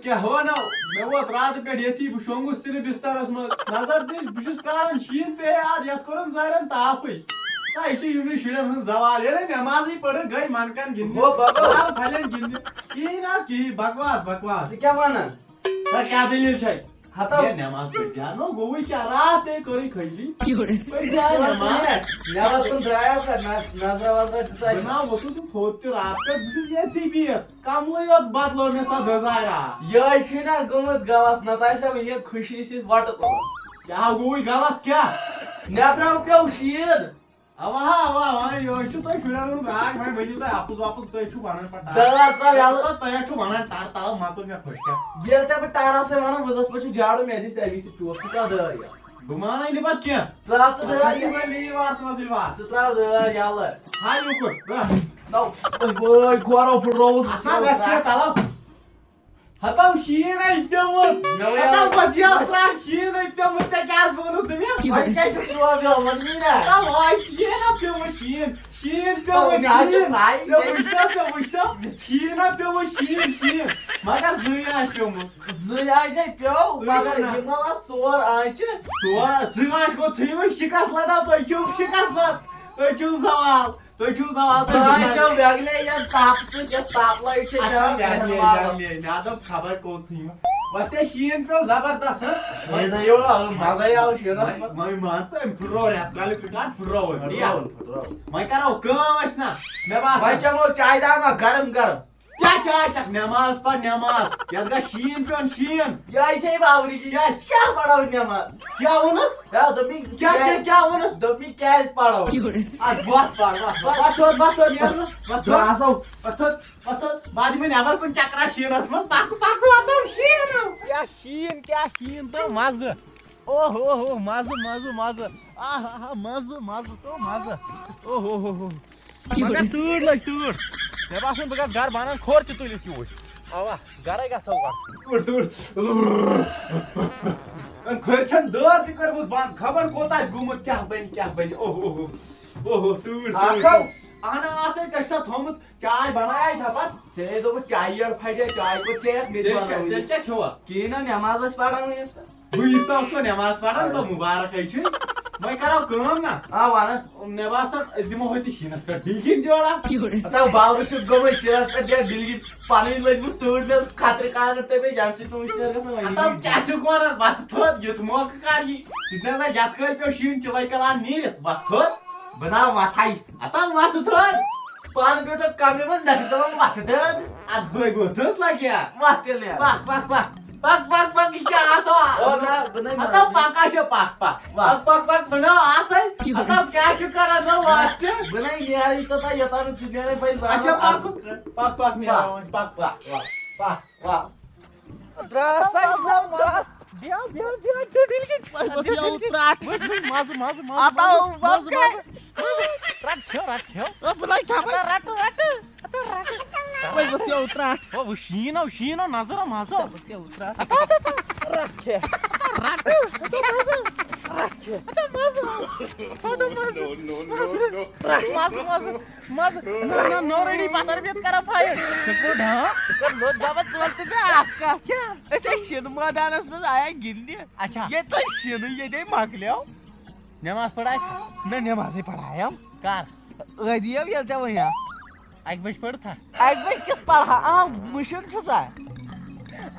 क्या हो ना मे वोत रात पे येती बह शोंगुस तिन बिस्तरस मज नजर दिश बह प्राण शीन पे आज यत कोरन जारन तापै ना यह शुरन हन सवाल ये नमाजी पढ़ गई मनकन गिंद फलन गिंद कहीं ना कहीं बकवास बकवास क्या माना सर क्या दलील छै हतो ये नमाज पढ़ जा नो गोई क्या रात है कोई खैली पढ़ जा नमाज नमाज तुम द्राया का नजरा वजरा दिता ना वो तो थोत रात पे बिस ये टीवी कम लयत बदलो में सा दजाया ये छिना गमत गलत न तासा ये खुशी से वाट तो क्या गोई गलत क्या नेबरा पे शीर अवा यो छु तो शुरन राग मैं वनी तो आपस वापस तो छु बनन पटा तार ता याल तो छु बनन तार ताल मातो में खुश क्या ये चा तारा से माना वजस पछु जाड़ो में दिस अभी से चोप का दर या गुमान नहीं बात क्या त्रास दर ये ली बात मसिलवा त्रा दर याल हाय ऊपर रा नो ओय गोरो फुरो अच्छा बस क्या चलो हताव शीन है प्यमत हताव बजिया त्रा शीन है प्यमत चा गैस बनो तुम्हें भाई क्या छु अब मन्नी ना हताव हाय शीन है प्यमत शीन प्यमत शीन जो बुझता शीन है प्यमत शीन मगर जुया प्यमत जुया जे प्यो मगर ये मामा सोर आछ जुया को छुई शिकास लदा तो छु शिकास लद तो छु सवाल साचो वेगले या ताप से जस ताप लाई छे यादव खबर को छी बस ये शीन पे जबरदस्त है ये यो मजा आउ शीन मैं मानस फुरो रे काल काट फुरो दिया मैं कराओ काम है ना मैं बास भाई चलो चाय दामा गरम गरम क्या चाय तक नमाज पढ़ नमाज याद का शीन पे शीन ये ऐसे बावरी की क्या पढ़ाओ नमाज क्या होना या दमी क्या होना दमी कैस पढ़ाओ आज बात यार बात बाद में नेवर कुन चक्रा शीनस मस पाकू आता शीन क्या शीन तो मज ओहो मज आहा मज तो मज ओहो मगर तूर मैं बासन बगस घर बानन खोर च तुलित यूट आवा गरे गसो तूर अन खोर छन दर त करबस बान खबर कोतास गुमत क्या बन ओहो तूर आना आसे चष्टा थोमत चाय बनाया था पत से तो चाय और फाइडे चाय को चेक मेरे बनाओ क्या खवा के ना नमाज पढ़न यस्ता बुइस्ता उसको नमाज पढ़न तो मुबारक है छु मैं कराओ काम ना वाना नेबासन दिमो होती शीनस का डिलगिन जोड़ा आता बावर से गम शीनस पे दे डिलगिन पानी लजबस तोड़ में खातिर का करते पे जानसी तुम इश्तेर का समझ आता क्या छु कोन बात थोर युत मोक कारी जितना ना जास कर पे शीन चलाई कला नीर बात थोर बना माथाई आता माथ थोर पान बेटा कामले में नस तो माथ दे आज बय गोथस लाग्या माथे ले पाक क्या आसो ओ ना बना आता पाकाशे पाक बना आसे आता क्या छु करा न वात बना यार तो ता यता न चुनेरे भाई अच्छा पाक नहीं पाक वाह त्रास त्रास बिया तो दिल की बस या उतराट मज आता बस रट क्यों अब लाई खा रट ओए बस या उतराट ओ शीनो नजर मासो बस या उतराट रट नो रेडी पातर बेत करा फायर चकोड चकोड लोट बाबा चलते पे आपका क्या ऐसे शीन मैदानस में आया गिंदी अच्छा ये तो शीन ये दे मागल्या नमाज पढ़ाई मैं नमाज ही पढ़ाया कार गदिया भी अच्छा भैया एक बज पढ़ था एक बज किस पढ़ा आ मुश्किल छसा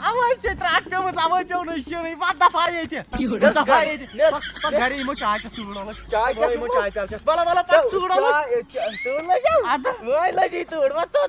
आवाज से त्राट पे मत आवाज पे न शीन नहीं बात दफा ये थे दफा ये थे पक घरी मो चाय तुड़ो चाय मो चाय वाला पक तुड़ो तोड़ ले जाओ आदा ओए ले जी तोड़ मत तो